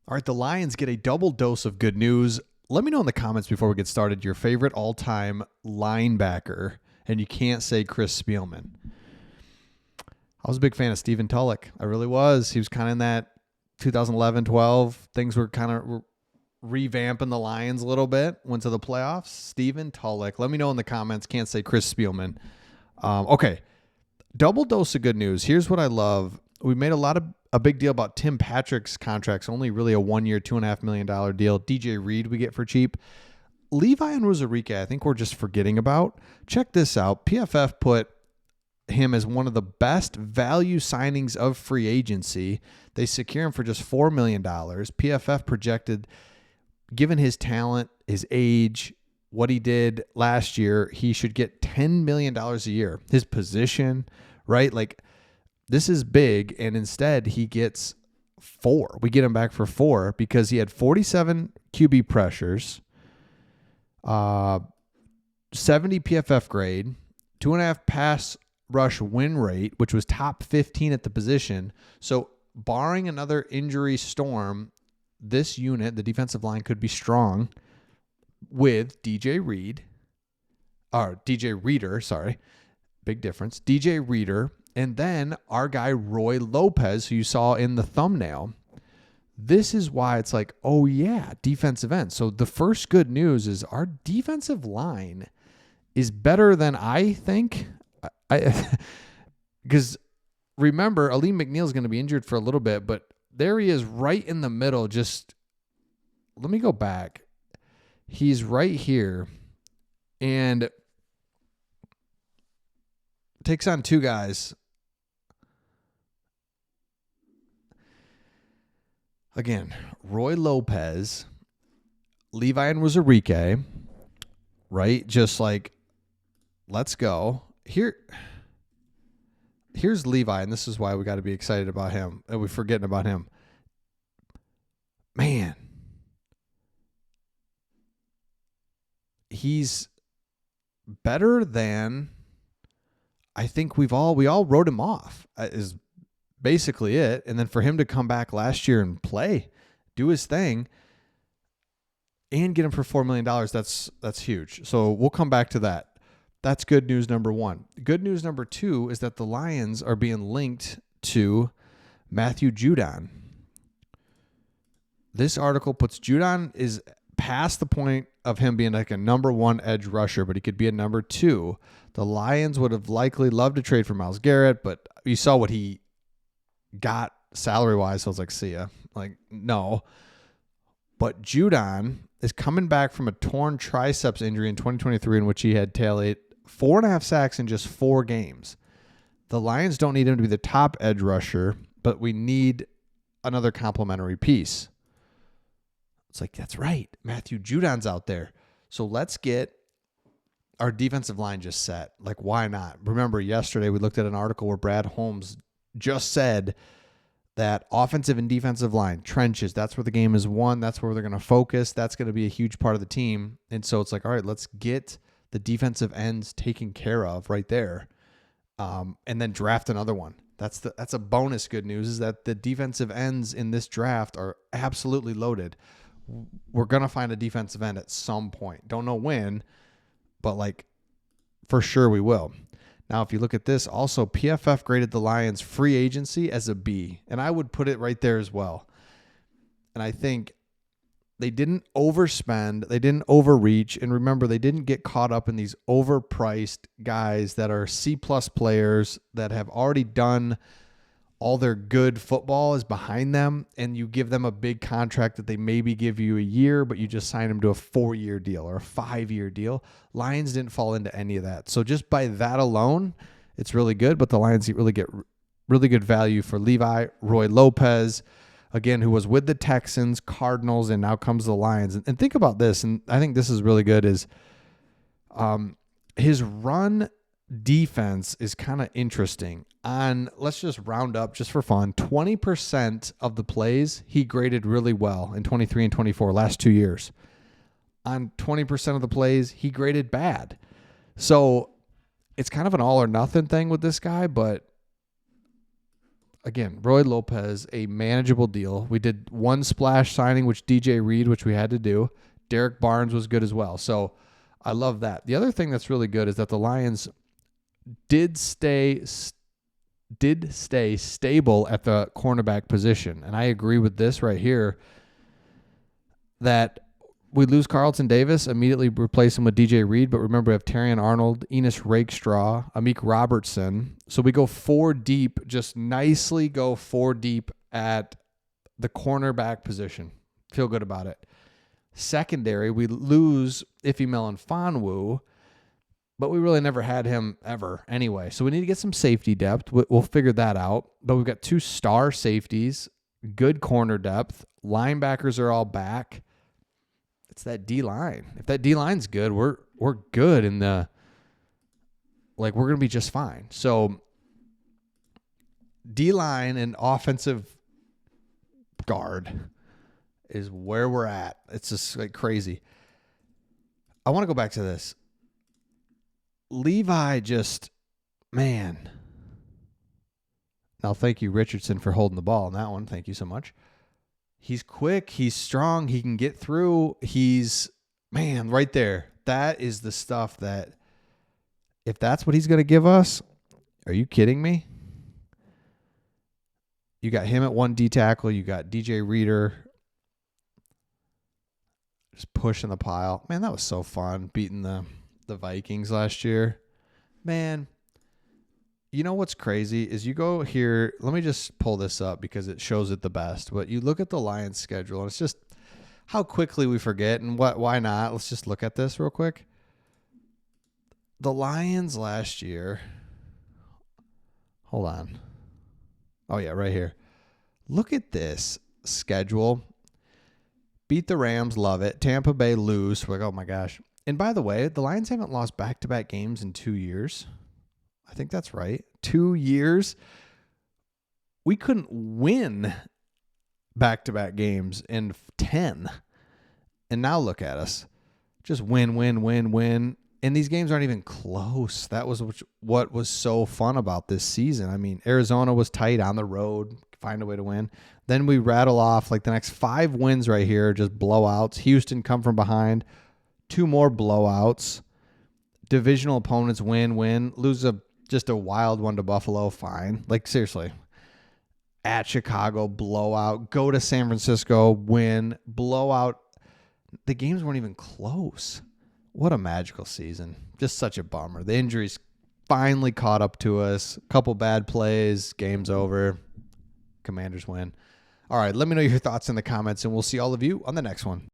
All right, the Lions get a double dose of good news. Let me know in the comments before we get started your favorite all-time linebacker, and you can't say Chris Spielman. I was a big fan of Stephen Tulloch. I really was. He was kind of in that 2011-12. Things were kind of revamping the Lions a little bit. Went to the playoffs. Stephen Tulloch. Let me know in the comments. Can't say Chris Spielman. Okay, double dose of good news. Here's what I love. We made a big deal about Tim Patrick's contracts, only really a 1 year, $2.5 million deal. DJ Reed we get for cheap. Levi and Ruzarike, I think we're just forgetting about. Check this out. PFF put him as one of the best value signings of free agency. They secure him for just $4 million. PFF projected, given his talent, his age, what he did last year, he should get $10 million a year. His position, right? Like, this is big, and instead he gets 4. We get him back for 4 because he had 47 QB pressures, 70 PFF grade, 2.5 pass rush win rate, which was top 15 at the position. So barring another injury storm, this unit, the defensive line, could be strong with DJ Reader, sorry. Big difference. DJ Reader. And then our guy, Roy Lopez, who you saw in the thumbnail. This is why it's like, oh yeah, defensive end. So the first good news is our defensive line is better than I think. Because remember, Aleem McNeil is going to be injured for a little bit, but there he is right in the middle. Just let me go back. He's right here and takes on 2 guys. Again, Roy Lopez, Levi and Ruzarike, right? Just like, let's go. Here's Levi, and this is why we got to be excited about him. And we're forgetting about him. Man. He's better than I think we all wrote him off is basically it. And then for him to come back last year and play, do his thing, and get him for $4 million, that's huge. So we'll come back to that. That's good news number 1. Good news number 2 is that the Lions are being linked to Matthew Judon. This article puts Judon is past the point of him being like a number 1 edge rusher, but he could be a number 2. The Lions would have likely loved to trade for Myles Garrett, but you saw what he got salary-wise, so I was like, see ya. Like, no. But Judon is coming back from a torn triceps injury in 2023 in which he had tallied 4.5 sacks in just 4 games. The Lions don't need him to be the top edge rusher, but we need another complementary piece. It's like, that's right. Matthew Judon's out there. So let's get our defensive line just set. Like, why not? Remember, yesterday we looked at an article where Brad Holmes just said that offensive and defensive line, trenches, that's where the game is won. That's where they're going to focus. That's going to be a huge part of the team. And so it's like, all right, let's get the defensive ends taken care of right there, and then draft another one. That's a bonus good news is that the defensive ends in this draft are absolutely loaded. We're going to find a defensive end at some point. Don't know when, but like for sure we will. Now, if you look at this, also PFF graded the Lions free agency as a B, and I would put it right there as well. And I think they didn't overspend, they didn't overreach, and remember, they didn't get caught up in these overpriced guys that are C+ players that have already done all their good football is behind them, and you give them a big contract that they maybe give you a year, but you just sign them to a 4-year deal or a 5-year deal. Lions didn't fall into any of that. So just by that alone, it's really good, but the Lions really get really good value for Levi, Roy Lopez, again, who was with the Texans, Cardinals, and now comes the Lions. And think about this, and I think this is really good, is his run defense is kind of interesting. On, let's just round up just for fun, 20% of the plays he graded really well in 23 and 24, last 2 years. On 20% of the plays, he graded bad. So it's kind of an all or nothing thing with this guy, but again, Roy Lopez, a manageable deal. We did one splash signing, which DJ Reed, which we had to do. Derek Barnes was good as well. So I love that. The other thing that's really good is that the Lions did stay stable at the cornerback position. And I agree with this right here, that we lose Carlton Davis, immediately replace him with DJ Reed. But remember, we have Terrion Arnold, Enos Rakestraw, Amik Robertson. So we go 4 deep, just nicely go 4 deep at the cornerback position. Feel good about it. Secondary, we lose Ife Melifonwu, but we really never had him ever anyway. So we need to get some safety depth. We'll figure that out. But we've got 2 star safeties, good corner depth. Linebackers are all back. It's that D-line. If that D-line's good, we're good in the, like, we're going to be just fine. So D-line and offensive guard is where we're at. It's just like crazy. I want to go back to this. Levi just, man. Now, thank you, Richardson, for holding the ball on that one. Thank you so much. He's quick. He's strong. He can get through. He's, man, right there. That is the stuff that, if that's what he's going to give us, are you kidding me? You got him at 1 D tackle. You got DJ Reader just pushing the pile. Man, that was so fun, beating the Vikings last year. Man, you know what's crazy is you go here. Let me just pull this up because it shows it the best. But you look at the Lions schedule, and it's just how quickly we forget. And why not? Let's just look at this real quick. The Lions last year. Hold on. Oh, yeah, right here. Look at this schedule. Beat the Rams, love it. Tampa Bay, lose. We're like, oh, my gosh. And by the way, the Lions haven't lost back-to-back games in 2 years. I think that's right. 2 years. We couldn't win back-to-back games in 10. And now look at us. Just win, win, win, win. And these games aren't even close. That was what was so fun about this season. I mean, Arizona was tight on the road. Find a way to win. Then we rattle off like the next 5 wins right here, just blowouts. Houston come from behind. 2 more blowouts. Divisional opponents win. Lose just a wild one to Buffalo, fine. Like, seriously. At Chicago, blowout. Go to San Francisco, win. Blowout. The games weren't even close. What a magical season. Just such a bummer. The injuries finally caught up to us. A couple bad plays. Game's over. Commanders win. All right, let me know your thoughts in the comments, and we'll see all of you on the next one.